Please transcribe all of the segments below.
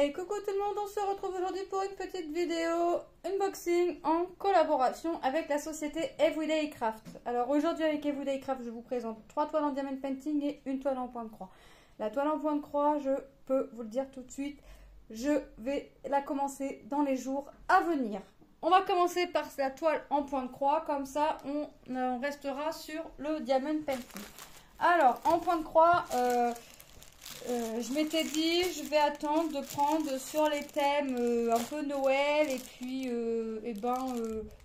Hey, coucou tout le monde, on se retrouve aujourd'hui pour une petite vidéo unboxing en collaboration avec la société Everyday Craft. Alors aujourd'hui avec Everyday Craft, je vous présente 3 toiles en diamond painting et une toile en point de croix. La toile en point de croix, je peux vous le dire tout de suite, je vais la commencer dans les jours à venir. On va commencer par la toile en point de croix, comme ça on restera sur le diamond painting. Alors en point de croix, je m'étais dit, je vais attendre de prendre sur les thèmes un peu Noël. Et puis, je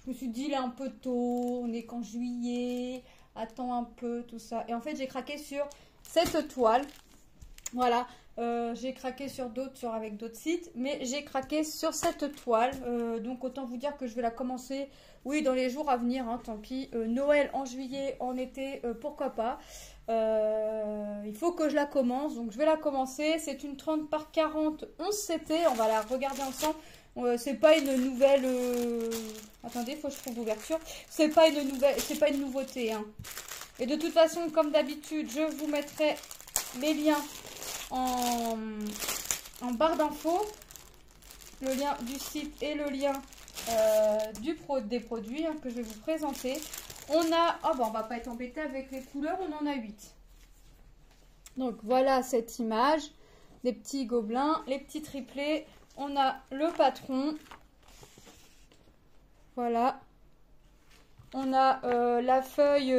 me suis dit, il est un peu tôt, on est qu'en juillet, attends un peu, tout ça. Et en fait, j'ai craqué sur cette toile. Voilà, j'ai craqué sur d'autres, avec d'autres sites. Mais j'ai craqué sur cette toile. Donc, autant vous dire que je vais la commencer, oui, dans les jours à venir, hein, tant pis. Noël en juillet, en été, pourquoi pas. Il faut que je la commence, donc je vais la commencer. C'est une 30 par 40 11 CT, on va la regarder ensemble. C'est pas une nouvelle attendez, il faut que je trouve l'ouverture. C'est pas une nouvelle, c'est pas une nouveauté, hein. Et de toute façon, comme d'habitude, je vous mettrai les liens en barre d'infos, le lien du site et le lien des produits, hein, que je vais vous présenter. On a, oh bah on va pas être embêté avec les couleurs, on en a 8. Donc voilà cette image, les petits gobelins, les petits triplés. On a le patron. Voilà. On a la feuille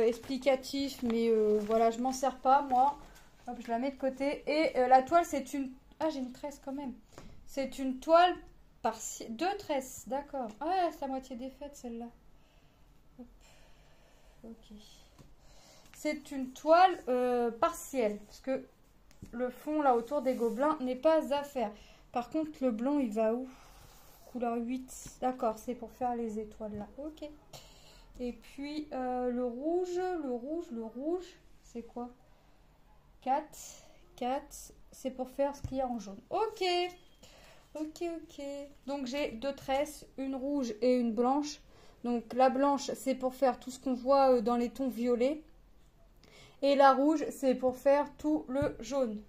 explicative, mais voilà, je m'en sers pas moi. Hop, je la mets de côté. Et la toile, c'est une... Ah, j'ai une tresse quand même. C'est une toile partielle. 2 tresses, d'accord. Ah, c'est la moitié des fêtes celle-là. Ok. C'est une toile partielle, parce que le fond là autour des gobelins n'est pas à faire. Par contre, le blanc il va où? Couleur 8. D'accord, c'est pour faire les étoiles là. Ok. Et puis le rouge, c'est quoi? 4. C'est pour faire ce qu'il y a en jaune. Ok. Donc j'ai 2 tresses, une rouge et une blanche. Donc la blanche, c'est pour faire tout ce qu'on voit dans les tons violets. Et la rouge, c'est pour faire tout le jaune.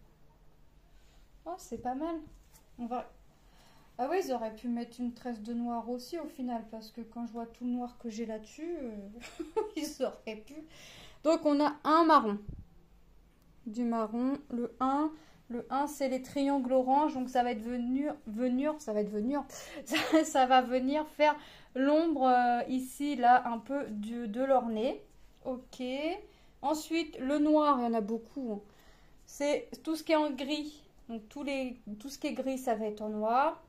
Oh, c'est pas mal. On va... Ah oui, ils auraient pu mettre une tresse de noir aussi au final. Parce que quand je vois tout le noir que j'ai là-dessus, ils auraient pu. Donc on a un marron. Du marron, le 1. Le 1, c'est les triangles orange. Donc ça va être ça va venir faire l'ombre ici, là, un peu de leur nez. Ok. Ensuite, le noir, il y en a beaucoup, hein. C'est tout ce qui est en gris. Donc tout ce qui est gris, ça va être en noir.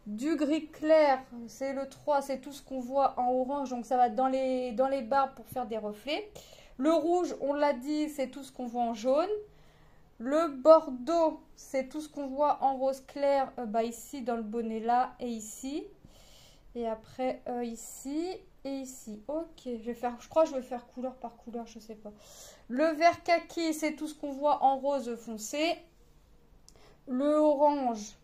Du gris clair, c'est le 3, c'est tout ce qu'on voit en orange. Donc ça va être dans les barres pour faire des reflets. Le rouge, on l'a dit, c'est tout ce qu'on voit en jaune. Le bordeaux, c'est tout ce qu'on voit en rose clair, ici dans le bonnet là et ici. Et après ici et ici. Ok, je crois que je vais faire couleur par couleur, je sais pas. Le vert kaki, c'est tout ce qu'on voit en rose foncé. Le orange,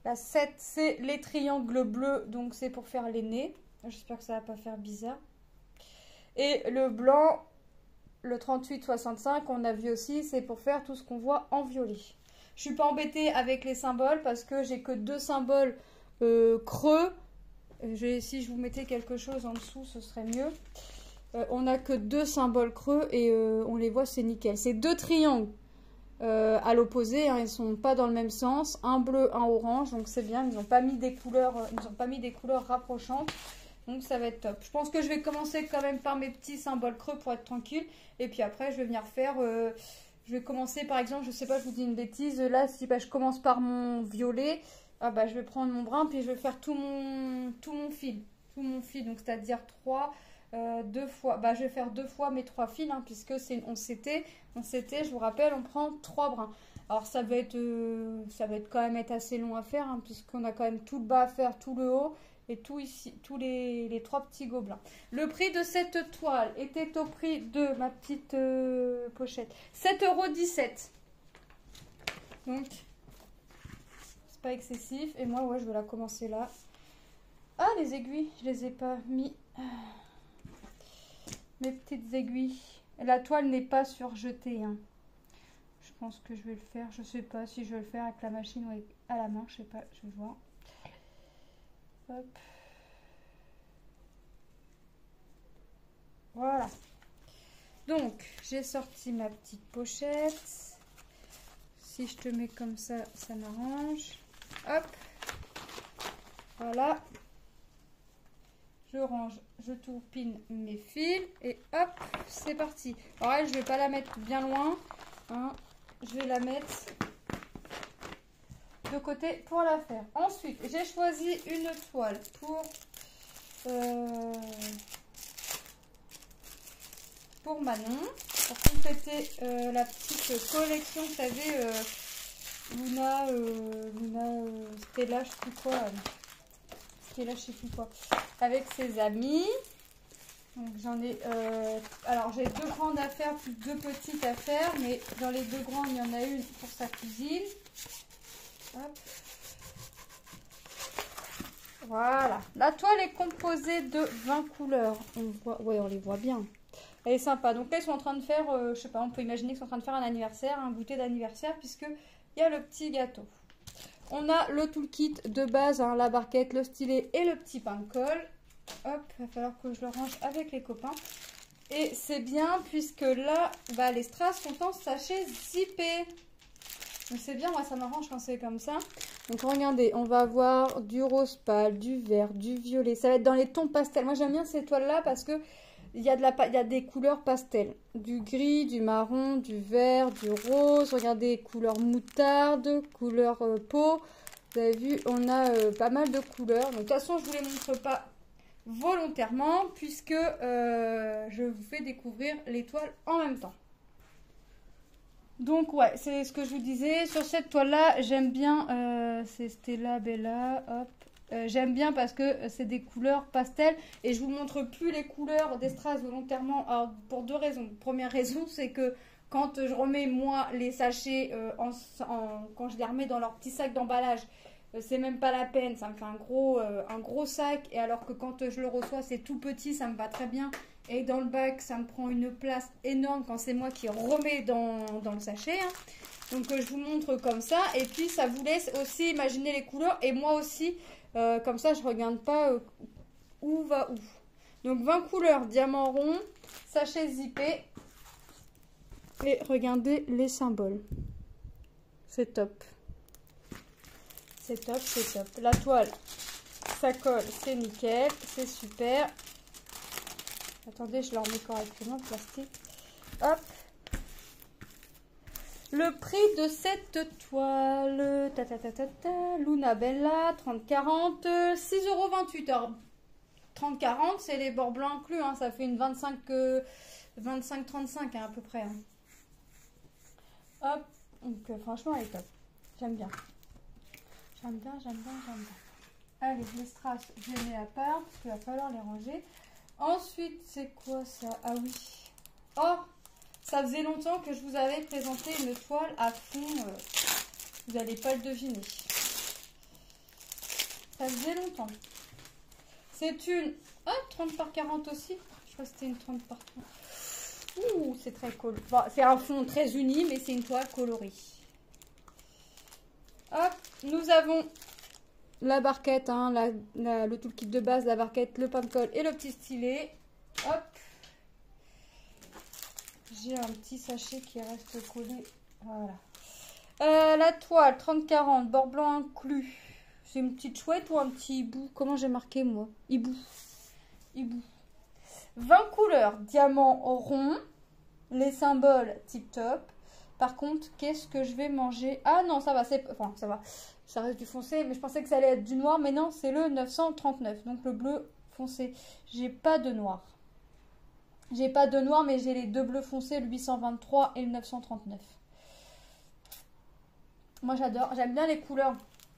la 7, c'est les triangles bleus, donc c'est pour faire les nez. J'espère que ça va pas faire bizarre. Et le blanc, le 38-65, on a vu aussi, c'est pour faire tout ce qu'on voit en violet. Je suis pas embêtée avec les symboles parce que j'ai que 2 symboles creux. Si je vous mettais quelque chose en dessous, ce serait mieux. On n'a que 2 symboles creux et on les voit, c'est nickel. C'est 2 triangles à l'opposé, hein, ils ne sont pas dans le même sens. Un bleu, un orange, donc c'est bien. Ils n'ont pas mis des couleurs, rapprochantes. Donc ça va être top. Je pense que je vais commencer quand même par mes petits symboles creux pour être tranquille. Et puis après, je vais venir faire... je vais commencer par exemple, je sais pas, je vous dis une bêtise. Là, si je commence par mon violet, je vais prendre mon brun, puis je vais faire tout mon fil. Donc c'est-à-dire 3, 2 fois. Je vais faire 2 fois mes 3 fils, hein, puisque c'est une 11 CT. 11 CT, je vous rappelle, on prend 3 brins. Alors ça va être quand même assez long à faire, hein, puisqu'on a quand même tout le bas à faire, tout le haut. Et tout ici, tous les 3 petits gobelins. Le prix de cette toile était au prix de ma petite pochette. 7,17 €. Donc, c'est pas excessif. Et moi, ouais, je vais la commencer là. Ah, les aiguilles, je les ai pas mis. Mes petites aiguilles. La toile n'est pas surjetée, hein. pense que je vais le faire. Je sais pas si je vais le faire avec la machine ou à la main. Je sais pas, je vais voir. Hop. Voilà. Donc, j'ai sorti ma petite pochette. Si je te mets comme ça, ça m'arrange. Hop. Voilà. Je range, je tourpine mes fils et hop, c'est parti. Alors elle, je vais pas la mettre bien loin. Hein. Je vais la mettre de côté pour la faire. Ensuite, j'ai choisi une toile pour Manon. Pour compléter la petite collection, vous savez, Luna, Stella, je sais plus quoi. Stella, je sais plus quoi. Avec ses amis. Donc j'en ai... alors j'ai 2 grandes à faire, plus 2 petites à faire. Mais dans les 2 grandes, il y en a une pour sa cuisine. Hop. Voilà. La toile est composée de 20 couleurs. On voit, ouais, on les voit bien. Elle est sympa. Donc là, ils sont en train de faire, je sais pas, on peut imaginer qu'ils sont en train de faire un anniversaire, un goûter d'anniversaire, puisque il y a le petit gâteau. On a le toolkit de base, hein, la barquette, le stylet et le petit pain de colle. Hop, il va falloir que je le range avec les copains. Et c'est bien, puisque là, bah, les strass sont en sachet zippé. Donc c'est bien, moi ça m'arrange quand c'est comme ça. Donc regardez, on va avoir du rose pâle, du vert, du violet. Ça va être dans les tons pastels. Moi j'aime bien ces toiles-là parce que il y a des couleurs pastel. Du gris, du marron, du vert, du rose. Regardez, couleur moutarde, couleur peau. Vous avez vu, on a pas mal de couleurs. Donc de toute façon, je ne vous les montre pas volontairement puisque je vous fais découvrir les toiles en même temps. Donc ouais, c'est ce que je vous disais. Sur cette toile-là, j'aime bien, c'est Stella Bella, hop. J'aime bien parce que c'est des couleurs pastel et je vous montre plus les couleurs des strass volontairement. Alors, pour 2 raisons. Première raison, c'est que quand je remets moi les sachets, quand je les remets dans leur petit sac d'emballage, c'est même pas la peine, ça me fait un gros sac. Et alors que quand je le reçois, c'est tout petit, ça me va très bien. Et dans le bac, ça me prend une place énorme quand c'est moi qui remets dans le sachet. Hein. Donc je vous montre comme ça. Et puis ça vous laisse aussi imaginer les couleurs. Et moi aussi, comme ça je ne regarde pas où va où. Donc 20 couleurs, diamant rond, sachet zippé. Et regardez les symboles. C'est top. C'est top, c'est top. La toile, ça colle, c'est nickel, c'est super. Attendez, je la remets correctement, le plastique. Hop. Le prix de cette toile, Luna Bella, 30-40, 6,28 €. Alors, 30-40, c'est les bords blancs inclus, hein, ça fait une 25-35 hein, à peu près. Hein. Hop, donc franchement, elle est top. J'aime bien. J'aime bien. Allez, les strass, je les mets à part, parce qu'il va falloir les ranger. Ensuite, c'est quoi ça? Ah oui. Oh, ça faisait longtemps que je vous avais présenté une toile à fond. Vous n'allez pas le deviner. Ça faisait longtemps. C'est une... Ah, 30 par 40 aussi. Je crois que c'était une 30 par 30. Ouh, c'est très cool. Bon, c'est un fond très uni, mais c'est une toile colorée. Hop, nous avons la barquette, hein, le toolkit de base, la barquette, le pain de colle et le petit stylet. Hop. J'ai un petit sachet qui reste collé. Voilà. La toile, 30-40, bord blanc inclus. C'est une petite chouette ou un petit hibou? Comment j'ai marqué moi? Hibou. 20 couleurs, diamant rond. Les symboles tip top. Par contre, qu'est-ce que je vais manger? Ah non, ça va, enfin, ça va. Ça reste du foncé, mais je pensais que ça allait être du noir. Mais non, c'est le 939, donc le bleu foncé. J'ai pas de noir. J'ai pas de noir, mais j'ai les 2 bleus foncés, le 823 et le 939. Moi, j'adore. J'aime bien les couleurs.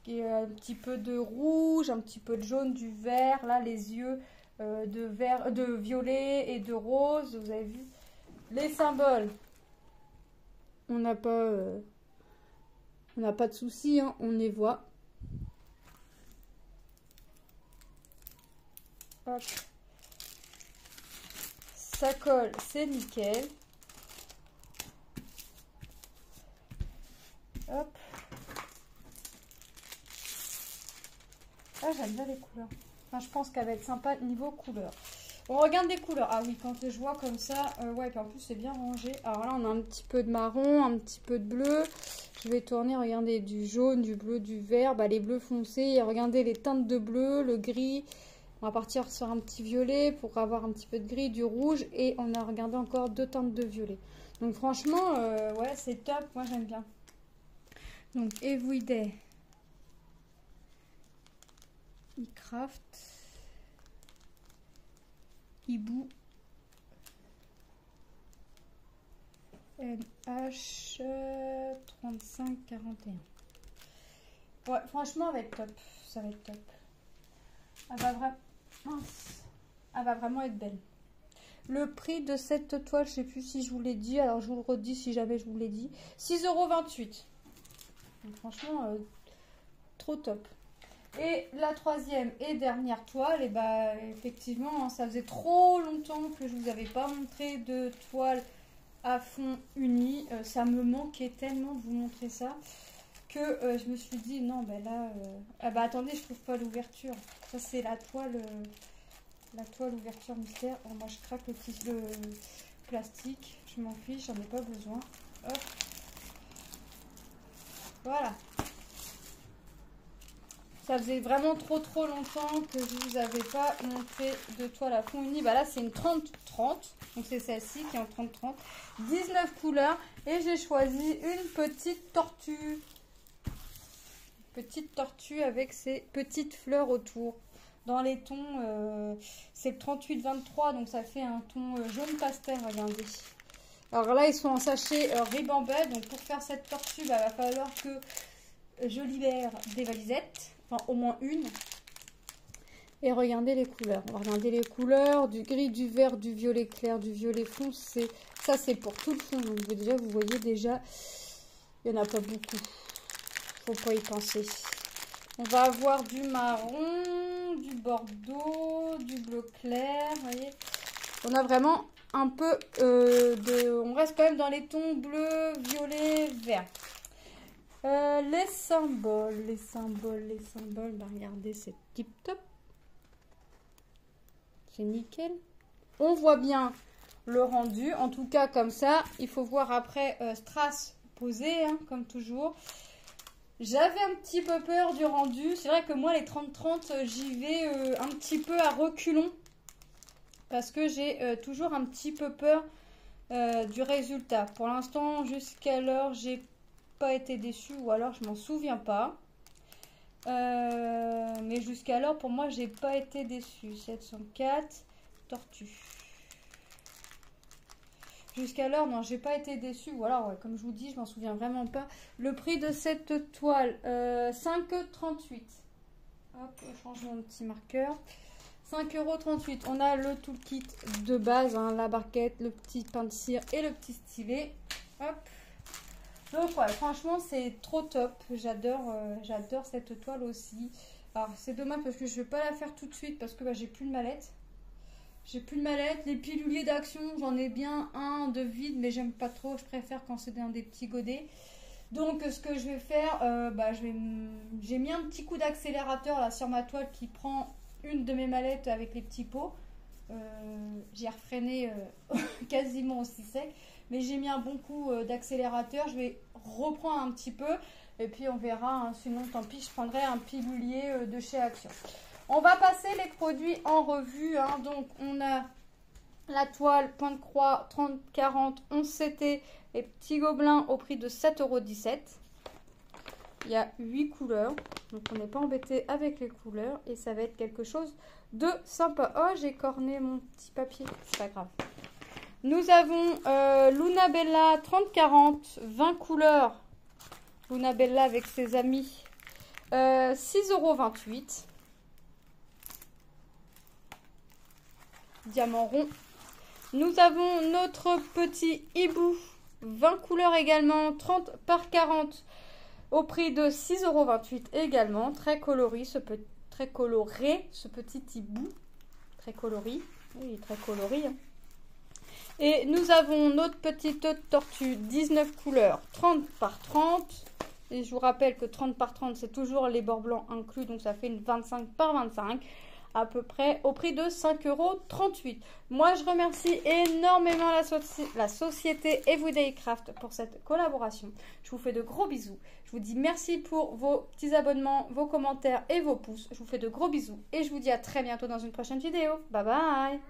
Un petit peu de rouge, un petit peu de jaune, du vert. Là, les yeux de violet et de rose. Vous avez vu? Les symboles. On n'a pas de soucis, hein, on les voit. Hop. Ça colle, c'est nickel. Hop. Ah, j'aime bien les couleurs. Enfin, je pense qu'elle va être sympa niveau couleur. On regarde les couleurs. Ah oui, quand je vois comme ça, ouais, puis en plus c'est bien rangé. Alors là, on a un petit peu de marron, un petit peu de bleu. Je vais tourner, regardez, du jaune, du bleu, du vert. Bah, les bleus foncés, et regardez les teintes de bleu, le gris. On va partir sur un petit violet pour avoir un petit peu de gris, du rouge. Et on a regardé encore 2 teintes de violet. Donc franchement, ouais, c'est top. Moi, j'aime bien. Donc, Everyday eCraft. Hibou NH 3541. Ouais, franchement, elle va être top. Ça va être top. Elle va vraiment... Mince. Elle va vraiment être belle. Le prix de cette toile, je sais plus si je vous l'ai dit. Alors, je vous le redis si jamais je vous l'ai dit. 6,28 €. Donc, franchement, trop top. Et la troisième et dernière toile, et bah effectivement, ça faisait trop longtemps que je vous avais pas montré de toile à fond uni. Ça me manquait tellement de vous montrer ça que je me suis dit non, ben là, ah bah attendez, je trouve pas l'ouverture. Ça c'est la toile ouverture mystère. Alors, moi je craque le plastique, je m'en fiche, j'en ai pas besoin. Hop, voilà. Ça faisait vraiment trop longtemps que je vous avais pas montré de toile à fond uni. Bah là, c'est une 30-30. Donc, c'est celle-ci qui est en 30-30. 19 couleurs. Et j'ai choisi une petite tortue. Petite tortue avec ses petites fleurs autour. Dans les tons, c'est le 38-23. Donc, ça fait un ton jaune pastel, regardez. Alors là, ils sont en sachet Ribambelle. Donc, pour faire cette tortue, bah, il va falloir que je libère des valisettes. Enfin, au moins une. Et regardez les couleurs. On va regarder les couleurs du gris, du vert, du violet clair, du violet foncé. Ça, c'est pour tout le fond. Donc, déjà, vous voyez déjà, il n'y en a pas beaucoup. Faut pas y penser. On va avoir du marron, du bordeaux, du bleu clair. Vous voyez, on a vraiment un peu on reste quand même dans les tons bleu, violet, vert. Les symboles. Bah, regardez, c'est tip top. C'est nickel. On voit bien le rendu. En tout cas, comme ça. Il faut voir après strass posé, hein, comme toujours. J'avais un petit peu peur du rendu. C'est vrai que moi, les 30-30, j'y vais un petit peu à reculons. Parce que j'ai toujours un petit peu peur du résultat. Pour l'instant, jusqu'à l'heure, j'ai pas été déçue, ou alors je m'en souviens pas. Mais jusqu'alors, pour moi, j'ai pas été déçue. 704 tortue. Jusqu'alors, non, j'ai pas été déçue. Ou alors, ouais, comme je vous dis, je m'en souviens vraiment pas. Le prix de cette toile, 5,38 €. Hop, je change mon petit marqueur. 5,38 €. On a le toolkit de base, hein, la barquette, le petit pain de cire et le petit stylet. Hop. Donc ouais, franchement c'est trop top, j'adore cette toile aussi. Alors c'est dommage parce que je ne vais pas la faire tout de suite parce que bah, j'ai plus de mallette. Les piluliers d'action, j'en ai bien un de vide mais j'aime pas trop, je préfère quand c'est dans des petits godets. Donc ce que je vais faire, j'ai mis un petit coup d'accélérateur là sur ma toile qui prend une de mes mallettes avec les petits pots. J'ai refreiné quasiment aussi sec. Mais j'ai mis un bon coup d'accélérateur. Je vais reprendre un petit peu. Et puis on verra. Hein, sinon, tant pis, je prendrai un pilulier de chez Action. On va passer les produits en revue. Hein. Donc, on a la toile point de croix 30-40 11 CT et petits gobelins au prix de 7,17 €. Il y a 8 couleurs. Donc, on n'est pas embêté avec les couleurs. Et ça va être quelque chose de sympa. Oh, j'ai corné mon petit papier. C'est pas grave. Nous avons Luna Bella 30-40, 20 couleurs. Luna Bella avec ses amis. 6,28 €. Diamant rond. Nous avons notre petit hibou. 20 couleurs également. 30 par 40. Au prix de 6,28 € également. Très coloré ce petit hibou. Très coloré. Oui, très coloré. Hein. Et nous avons notre petite tortue, 19 couleurs, 30 par 30. Et je vous rappelle que 30 par 30, c'est toujours les bords blancs inclus. Donc ça fait une 25 par 25 à peu près au prix de 5,38 €. Moi, je remercie énormément la société Everyday Craft pour cette collaboration. Je vous fais de gros bisous. Je vous dis merci pour vos petits abonnements, vos commentaires et vos pouces. Je vous fais de gros bisous et je vous dis à très bientôt dans une prochaine vidéo. Bye bye!